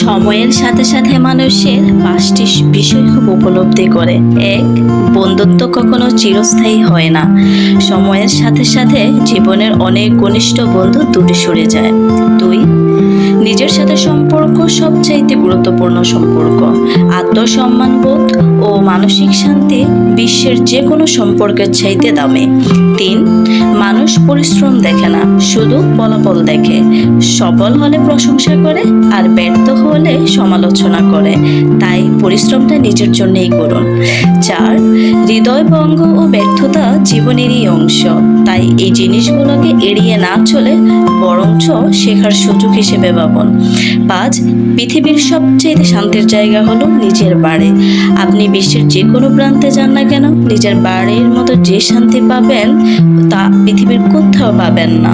সময়ের সাথে সাথে মানুষের 5টি বিষয় খুব উপলব্ধি করে। 1. বন্ধুত্ব কখনো চিরস্থায়ী হয় না। সময়ের সাথে সাথে জীবনের অনেক ঘনিষ্ঠ বন্ধু দূরে সরে যায়। 2. নিজের সাথে সম্পর্ক সবচাইতে গুরুত্বপূর্ণ সম্পর্ক। আত্মসম্মানবোধ ও মানসিক শান্তি বিশ্বের যে কোনো সম্পর্কের চাইতে দামি। 3. মানুষ পরিশ্রম দেখে না, শুধু ফলাফল দেখে। সফল হলে প্রশংসা করে আর ব্যর্থ হলে সমালোচনা করে, তাই পরিশ্রমটা নিজের জন্যই করুন। 4. হৃদয় ভঙ্গ ও ব্যর্থতা জীবনেরই অংশ, তাই এই জিনিসগুলোকে এড়িয়ে না চলে বরঞ্চ শেখার সুযোগ হিসেবে ভাবুন। 5. পৃথিবীর সবচেয়ে শান্তির জায়গা হলো নিজের বাড়ি। আপনি বিশ্বের যে কোনো প্রান্তে যান না কেন, নিজের বাড়ির মতো যে শান্তি পাবেন তা পৃথিবীর কোথাও পাবেন না।